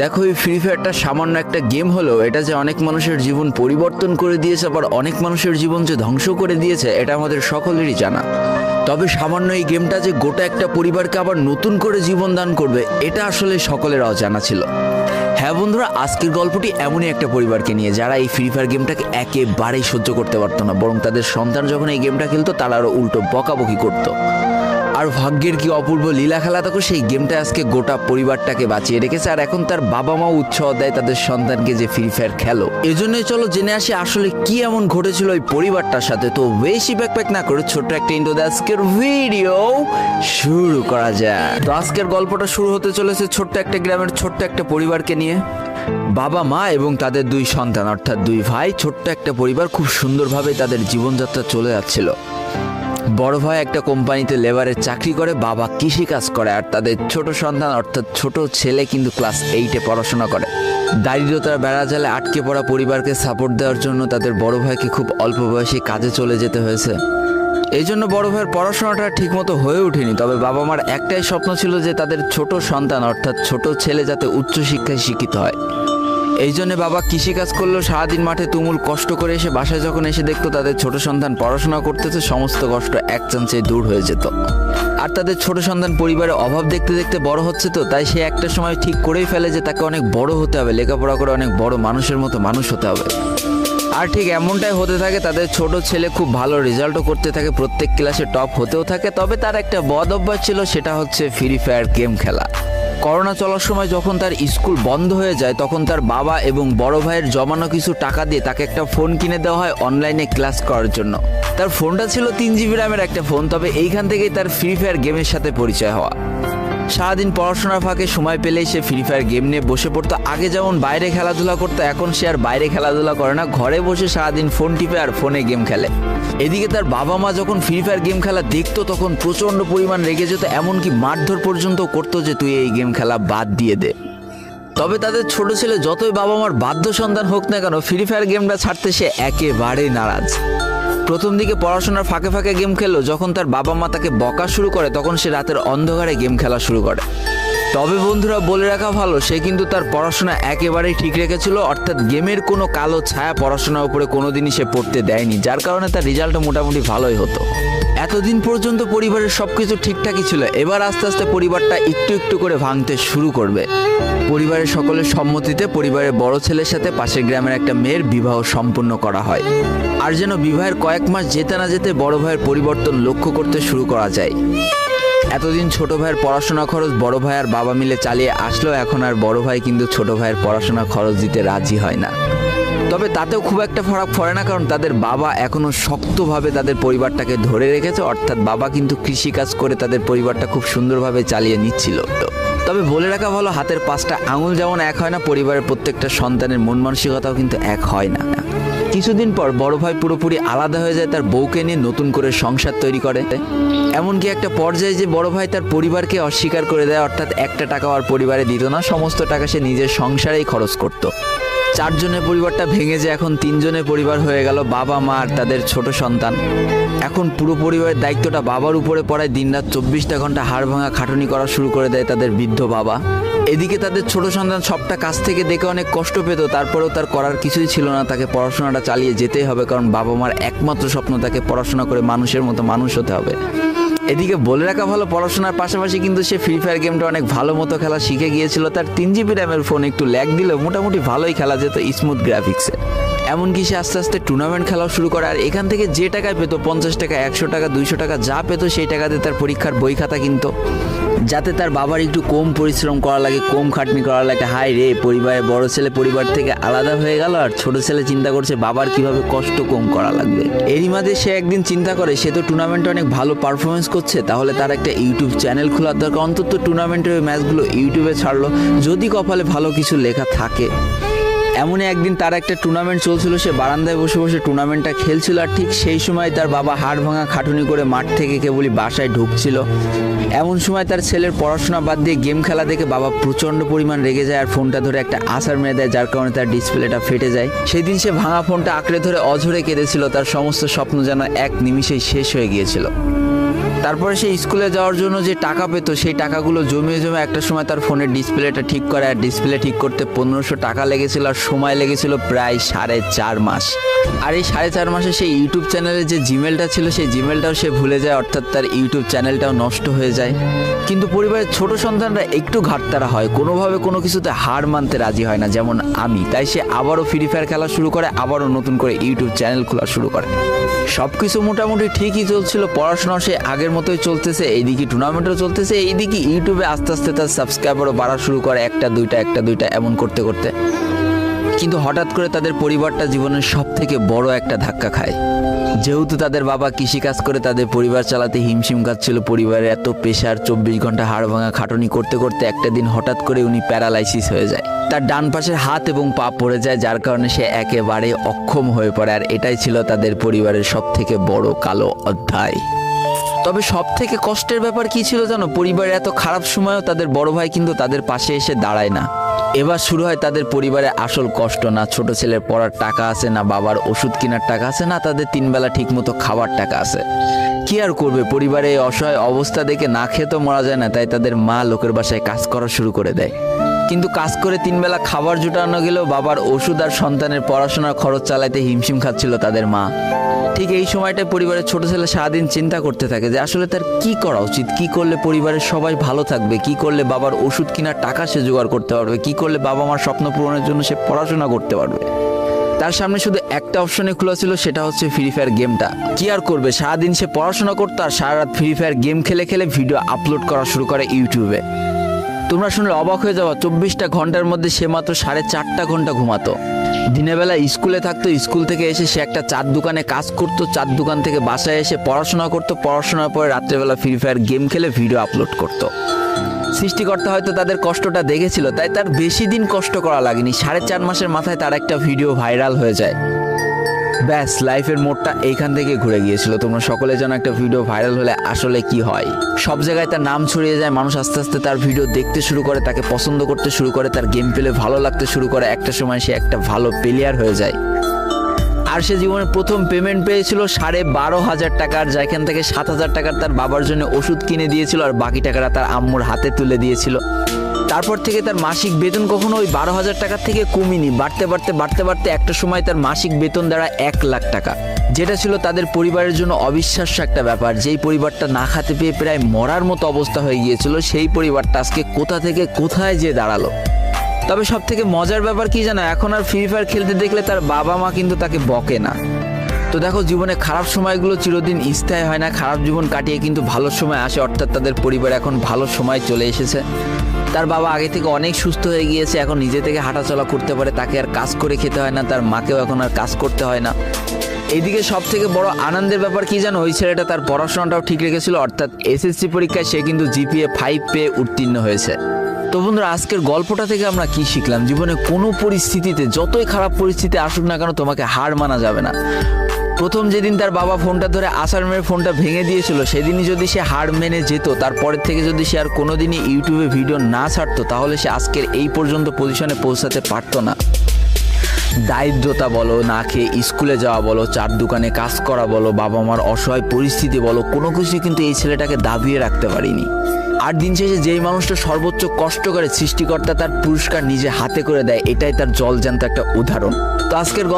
দেখো, এই ফ্রি ফায়ারটা সামান্য একটা গেম হলেও এটা যে অনেক মানুষের জীবন পরিবর্তন করে দিয়েছে, আবার অনেক মানুষের জীবন যে ধ্বংস করে দিয়েছে, এটা আমাদের সকলেরই জানা। তবে সামান্য এই গেমটা যে গোটা একটা পরিবারকে আবার নতুন করে জীবন দান করবে, এটা আসলে সকলের অজানা ছিল। হ্যাঁ বন্ধুরা, আজকের গল্পটি এমনই একটা পরিবারকে নিয়ে যারা এই ফ্রি ফায়ার গেমটাকে একেবারেই সহ্য করতে পারতো না, বরং তাদের সন্তান যখন এই গেমটা খেলতো তারা আরও উল্টো বকাবকি করতো। আর ভাগ্যের কি অপূর্ব লীলা খেলা, তখন সেই গেমটা আজকে গোটা পরিবারটাকে বাঁচিয়ে রেখেছে। আর এখন তার বাবা মাও উৎসাহ দেয় তাদের সন্তানকে যে ফ্রি ফায়ার খেলো। এজন্যই চলো জেনে আসি আসলে কি এমন ঘটেছিল ওই পরিবারটার সাথে। তো বেশি ব্যাকপ্যাক না করে ছোট্ট একটা ইন্ট্রো দিয়ে আজকের ভিডিও শুরু করা যায়। তো আজকের গল্পটা শুরু হতে চলেছে ছোট্ট একটা গ্রামের ছোট্ট একটা পরিবারকে নিয়ে। বাবা মা এবং তাদের দুই সন্তান অর্থাৎ দুই ভাই, ছোট্ট একটা পরিবার, খুব সুন্দরভাবে তাদের জীবনযাত্রা চলে যাচ্ছিল। বড় ভাই একটা কোম্পানিতে লেবারের চাকরি করে, বাবা কৃষিকাজ করে, আর তাদের ছোট সন্তান অর্থাৎ ছোট ছেলে কিন্তু ক্লাস 8-এ পড়াশোনা করে। দারিদ্রতার বেড়াজালে আটকে পড়া পরিবারকে সাপোর্ট দেওয়ার জন্য তাদের বড় ভাইকে খুব অল্প বয়সে কাজে চলে যেতে হয়েছে। এই জন্য বড় ভাইয়ের পড়াশোনাটা ঠিকমতো হয়ে ওঠেনি। তবে বাবা মার একটাই স্বপ্ন ছিল যে তাদের ছোট সন্তান অর্থাৎ ছোট ছেলে যাতে উচ্চশিক্ষায় শিক্ষিত হয়। এই জন্য বাবা কৃষিকাজ করলেও সারাদিন মাঠে তুমুল কষ্ট করে এসে বাসায় যখন এসে দেখতো তাদের ছোট সন্তান পড়াশোনা করতেছে, সমস্ত কষ্ট এক চান্সে দূর হয়ে যেত। আর তাদের ছোট সন্তান পরিবারের অভাব দেখতে দেখতে বড় হচ্ছে, তো তাই সে একটা সময় ঠিক করেই ফেলে যে তাকে অনেক বড় হতে হবে, লেখাপড়া করে অনেক বড় মানুষের মতো মানুষ হতে হবে। আর ঠিক এমনটাই হতে থাকে। তাদের ছোট ছেলে খুব ভালো রেজাল্টও করতে থাকে, প্রত্যেক ক্লাসে টপ হতেও থাকে। তবে তার একটা বদ অভ্যাস ছিল, সেটা হচ্ছে ফ্রি ফায়ার গেম খেলা। করোনা চলার সময় যখন তার স্কুল বন্ধ হয়ে যায়, তখন তার বাবা এবং বড় ভাইয়ের জমানো কিছু টাকা দিয়ে তাকে একটা ফোন কিনে দেওয়া হয় অনলাইনে ক্লাস করার জন্য। তার ফোনটা ছিল 3 GB র্যামের একটা ফোন। তবে এইখান থেকেই তার ফ্রি ফায়ার গেমের সাথে পরিচয় হওয়া। সারাদিন পড়াশোনার ফাঁকে সময় পেলেই সে ফ্রি ফায়ার গেম নিয়ে বসে পড়তো। আগে যেমন বাইরে খেলাধুলা করতো, এখন সে আর বাইরে খেলাধুলা করে না, ঘরে বসে সারাদিন ফোন টিপে আর ফোনে গেম খেলে। এদিকে তার বাবা মা যখন ফ্রি ফায়ার গেম খেলা দেখতো তখন প্রচণ্ড পরিমাণ রেগে যেত, এমনকি মারধর পর্যন্ত করতো যে তুই এই গেম খেলা বাদ দিয়ে দে। তবে তাদের ছোট ছেলে যতই বাবা মার বাধ্য সন্তান হোক না কেন, ফ্রি ফায়ার গেমটা ছাড়তে সে একেবারেই নারাজ। প্রথম দিকে পড়াশোনার ফাঁকে ফাঁকে গেম খেললো, যখন তার বাবা মা তাকে বকা শুরু করে তখন সে রাতের অন্ধকারে গেম খেলা শুরু করে। তবে বন্ধুরা বলে রাখা ভালো, সে কিন্তু তার পড়াশোনা একেবারেই ঠিক রেখেছিল, অর্থাৎ গেমের কোনো কালো ছায়া পড়াশোনার উপরে কোনোদিনই সে পড়তে দেয়নি, যার কারণে তার রেজাল্টও মোটামুটি ভালোই হতো। এতদিন পর্যন্ত পরিবারের সবকিছু ঠিকঠাকই ছিল, এবার আস্তে আস্তে পরিবারটা একটু একটু করে ভাঙতে শুরু করবে। পরিবারের সকলের সম্মতিতে পরিবারের বড় ছেলের সাথে পাশের গ্রামের একটা মেয়ের বিবাহ সম্পন্ন করা হয়। আর যেন বিবাহের কয়েক মাস যেতে না যেতে বড় ভাইয়ের পরিবর্তন লক্ষ্য করতে শুরু করা যায়। এতদিন ছোট ভাইয়ের পড়াশোনা খরচ বড় ভাই আর বাবা মিলে চালিয়ে আসলো, এখন আর বড় ভাই কিন্তু ছোট ভাইয়ের পড়াশোনা খরচ দিতে রাজি হয় না। তবে তাতেও খুব একটা ফারাক পড়ে না, কারণ তাদের বাবা এখনো শক্তভাবে তাদের পরিবারটাকে ধরে রেখেছে, অর্থাৎ বাবা কিন্তু কৃষিকাজ করে তাদের পরিবারটা খুব সুন্দরভাবে চালিয়ে নিচ্ছিল। তবে বলে রাখা ভালো, হাতের 5টা আঙুল যেমন এক হয় না, পরিবারের প্রত্যেকটা সন্তানের মন মানসিকতাও কিন্তু এক হয় না। কিছুদিন পর বড় ভাই পুরোপুরি আলাদা হয়ে যায়, তার বউকে নিয়ে নতুন করে সংসার তৈরি করে। এমনকি একটা পর্যায়ে যে বড় ভাই তার পরিবারকে অস্বীকার করে দেয়, অর্থাৎ একটা টাকাও আর পরিবারে দিত না, সমস্ত টাকা সে নিজের সংসারেই খরচ করত। 4 জনের পরিবারটা ভেঙে যায় এখন 3 জনের পরিবার হয়ে গেল, বাবা মা আর তাদের ছোট সন্তান। এখন পুরো পরিবারের দায়িত্বটা বাবার উপরে পড়ায়, দিনরাত 24টা ঘন্টা হাড় ভাঙা খাটুনি করা শুরু করে দেয় তাদের বৃদ্ধ বাবা। এদিকে তাদের ছোট সন্তান সবটা কাছ থেকে দেখে অনেক কষ্ট পেত, তারপরেও তার করার কিছুই ছিল না, তাকে পড়াশোনাটা চালিয়ে যেতেই হবে, কারণ বাবা মার একমাত্র স্বপ্ন তাকে পড়াশোনা করে মানুষের মতো মানুষ হতে হবে। এদিকে বলে রাখা ভালো, পড়াশোনার পাশাপাশি কিন্তু সে ফ্রি ফায়ার গেমটা অনেক ভালো মতো খেলা শিখে গিয়েছিল। তার 3 GB র্যামের ফোন একটু ল্যাগ দিলেও মোটামুটি ভালোই খেলা যেত স্মুথ গ্রাফিক্সে। এমনকি সে আস্তে আস্তে টুর্নামেন্ট খেলাও শুরু করে। আর এখান থেকে যে টাকায় পেতো, 50 টাকা, 100 টাকা, 200 টাকা যা পেতো, সেই টাকাতে তার পরীক্ষার বই খাতা কিনতো, যাতে তার বাবার একটু কম পরিশ্রম করা লাগে, কম খাটনি করা লাগে। হাই রে, পরিবারের বড় ছেলে পরিবার থেকে আলাদা হয়ে গেল, আর ছোট ছেলে চিন্তা করছে বাবার কিভাবে কষ্ট কম করা লাগবে। এরই মাঝে সে একদিন চিন্তা করে, সে তো টুর্নামেন্টে অনেক ভালো পারফরমেন্স করছে, তাহলে তার একটা ইউটিউব চ্যানেল খোলার দরকার, অন্তত টুর্নামেন্টের ওই ম্যাচগুলো ইউটিউবে ছাড়লো, যদি কপালে ভালো কিছু লেখা থাকে। এমনই একদিন তার একটা টুর্নামেন্ট চলছিল, সে বারান্দায় বসে বসে টুর্নামেন্টটা খেলছিল। আর ঠিক সেই সময় তার বাবা হাড় ভাঙা খাটুনি করে মাঠ থেকে কেবলই বাসায় ঢুকছিল। এমন সময় তার ছেলের পড়াশোনা বাদ দিয়ে গেম খেলা দেখে বাবা প্রচণ্ড পরিমাণ রেগে যায়, আর ফোনটা ধরে একটা আছাড় মেরে দেয়, যার কারণে তার ডিসপ্লেটা ফেটে যায়। সেই দিন সে ভাঙা ফোনটা আঁকড়ে ধরে অঝরে কেঁদেছিল, তার সমস্ত স্বপ্ন যেন এক নিমিষেই শেষ হয়ে গিয়েছিল। তারপরে সে স্কুলে যাওয়ার জন্য যে টাকা পেতো সেই টাকাগুলো জমিয়ে জমে একটা সময় তার ফোনের ডিসপ্লেটা ঠিক করে, আর ডিসপ্লে ঠিক করতে 1500 টাকা লেগেছিল, আর সময় লেগেছিল প্রায় 4.5 মাস। আর এই 4.5 মাসে সেই ইউটিউব চ্যানেলের যে জিমেলটা ছিল সেই জিমেলটাও সে ভুলে যায়, অর্থাৎ তার ইউটিউব চ্যানেলটাও নষ্ট হয়ে যায়। কিন্তু পরিবারের ছোট সন্তানরা একটু ঘাটতারা হয়, কোনোভাবে কোনো কিছুতে হার মানতে রাজি হয় না, যেমন আমি। তাই সে আবারও ফ্রি ফায়ার খেলা শুরু করে, আবারও নতুন করে ইউটিউব চ্যানেল খোলা শুরু করে। সব কিছু মোটামুটি ঠিকই চলছিল, পড়াশোনাও সে আগের মতোই চলতেছে, এইদিকে টুর্নামেন্টও চলতেছে, এইদিকে ইউটিউবে আস্তে আস্তে তার সাবস্ক্রাইবারও বাড়া শুরু করে, একটা দুইটা এমন করতে করতে। কিন্তু হঠাৎ করে তাদের পরিবারটা জীবনের সব থেকে বড় একটা ধাক্কা খায়। যেহেতু তাদের বাবা কৃষিকাজ করে তাদের পরিবার চালাতে হিমশিম খাচ্ছিল, পরিবারের এত প্রেশার, 24 ঘন্টা হাড় ভাঙা খাটুনি করতে করতে একটা দিন হঠাৎ করে উনি প্যারালাইসিস হয়ে যায়। তার ডান পাশের হাত এবং পা পড়ে যায়, যার কারণে সে একেবারে অক্ষম হয়ে পড়ে। আর এটাই ছিল তাদের পরিবারের সব থেকে বড় কালো অধ্যায়। তবে সব থেকে কষ্টের ব্যাপার কি ছিল জানো? পরিবারের এত খারাপ সময়ও তাদের বড় ভাই কিন্তু তাদের পাশে এসে দাঁড়ায় না। এবার শুরু হয় তাদের পরিবারে আসল কষ্ট। না ছোট ছেলের পড়ার টাকা আছে, না বাবার ওষুধ কেনার টাকা আছে, না তাদের 3 বেলা ঠিক মতো খাবার টাকা আছে। কি আর করবে, পরিবারে এই অসহায় অবস্থা দেখে না খেয়ে তো মরা যায় না, তাই তাদের মা লোকের বাসায় কাজ করা শুরু করে দেয়। কিন্তু কাজ করে 3 বেলা খাবার জোটানো গেলেও বাবার ওষুধ আর সন্তানের পড়াশোনার খরচ চালাতে হিমশিম খাচ্ছিল তাদের মা। ঠিক এই সময়টায় পরিবারের ছোট ছেলে সারাদিন চিন্তা করতে থাকে যে আসলে তার কি করা উচিত, কি করলে পরিবারের সবাই ভালো থাকবে, কি করলে বাবার ওষুধ কেনার টাকা সে জোগাড় করতে পারবে, কি করলে বাবা মার স্বপ্ন পূরণের জন্য সে পড়াশোনা করতে পারবে। তার সামনে শুধু একটা অপশনে খোলা ছিল, সেটা হচ্ছে ফ্রি ফায়ার গেমটা। কি আর করবে, সারাদিন সে পড়াশোনা করতো আর সারা রাত ফ্রি ফায়ার গেম খেলে খেলে ভিডিও আপলোড করা শুরু করে ইউটিউবে। তোমরা শুনলে অবাক হয়ে যাওয়া, 24টা ঘন্টার মধ্যে সে মাত্র 4.5 ঘন্টা ঘুমাতো। দিনের বেলা স্কুলে থাকতো, স্কুল থেকে এসে সে একটা চার দোকানে কাজ করতো, চার দোকান থেকে বাসায় এসে পড়াশোনা করতো, পড়াশোনার পরে রাত্রেবেলা ফ্রি ফায়ার গেম খেলে ভিডিও আপলোড করতো। সৃষ্টিকর্তা হয়তো তাদের কষ্টটা দেখেছিল, তাই তার বেশি দিন কষ্ট করা লাগেনি। 4.5 মাসের মাথায় তার একটা ভিডিও ভাইরাল হয়ে যায়। ব্যাস, লাইফের মোড়টা এইখান থেকে ঘুরে গিয়েছিল। তোমরা সকলে জানো একটা ভিডিও ভাইরাল হলে আসলে কি হয়। সব জায়গায় তার নাম ছড়িয়ে যায়, মানুষ আস্তে আস্তে তার ভিডিও দেখতে শুরু করে, তাকে পছন্দ করতে শুরু করে, তার গেম প্লে ভালো লাগতে শুরু করে। একটা সময় সে একটা ভালো প্লেয়ার হয়ে যায়। আর সে জীবনের প্রথম পেমেন্ট পেয়েছিল 12,500 টাকার, যেখান থেকে 7,000 টাকার তার বাবার জন্য ওষুধ কিনে দিয়েছিল, আর বাকি টাকাটা তার আম্মুর হাতে তুলে দিয়েছিল। তারপর থেকে তার মাসিক বেতন কখনো ওই 12,000 টাকার থেকে কমেনি, বাড়তে বাড়তে বাড়তে বাড়তে একটা সময় তার মাসিক বেতন দাঁড়ায় 1 লাখ টাকা, যেটা ছিল তাদের পরিবারের জন্য অবিশ্বাস্য একটা ব্যাপার। যেই পরিবারটা না খেতে পেয়ে প্রায় মরার মতো অবস্থা হয়ে গিয়েছিল, সেই পরিবারটা আজকে কোথা থেকে কোথায় যে দাঁড়ালো। তবে সব থেকে মজার ব্যাপার কি জানো, এখন আর ফ্রি ফায়ার খেলতে দেখলে তার বাবা মা কিন্তু তাকে বকে না। তো দেখো, জীবনে খারাপ সময়গুলো চিরদিন স্থায়ী হয় না, খারাপ জীবন কাটিয়ে কিন্তু ভালো সময় আসে। অর্থাৎ তাদের পরিবার এখন ভালো সময় চলে এসেছে। তার বাবা আগে থেকে অনেক সুস্থ হয়ে গিয়েছে, এখন নিজে থেকে হাঁটাচলা করতে পারে, তাকে আর কাজ করে খেতে হয় না, তার মাকেও এখন আর কাজ করতে হয় না। এইদিকে সব থেকে বড় আনন্দের ব্যাপার কি জানো, ওই ছেলেটা তার পড়াশোনাটাও ঠিক রেখেছিল। অর্থাৎ এসএসসি পরীক্ষায় সে কিন্তু জিপিএ 5 পেয়ে উত্তীর্ণ হয়েছে। তো বন্ধুরা, আজকের গল্পটা থেকে আমরা কি শিখলাম? জীবনে কোনো পরিস্থিতিতে, যতই খারাপ পরিস্থিতি আসুক না কেন, তোমাকে হার মানা যাবে না। প্রথম যেদিন তার বাবা ফোনটা ধরে আছাড় মেরে ফোনটা ভেঙে দিয়েছিল, সেদিনই যদি সে হার মেনে যেত, তারপরের থেকে যদি সে আর কোনোদিনই ইউটিউবে ভিডিও না ছাড়তো, তাহলে সে আজকের এই পর্যন্ত পজিশনে পৌঁছাতে পারতো না। দারিদ্রতা বলো, না খেয়ে স্কুলে যাওয়া বলো, চার দোকানে কাজ করা বলো, বাবা মার অসহায় পরিস্থিতি বলো, কোনো কিছু কিন্তু এই ছেলেটাকে দাবিয়ে রাখতে পারিনি। আর দিন শেষে যেই মানুষটা সর্বোচ্চ কষ্ট করে, সৃষ্টিকর্তা তার পুরস্কার নিজে হাতে করে দেয়, এটাই তার জলজ্যান্ত একটা উদাহরণ। তো আজকের গল্প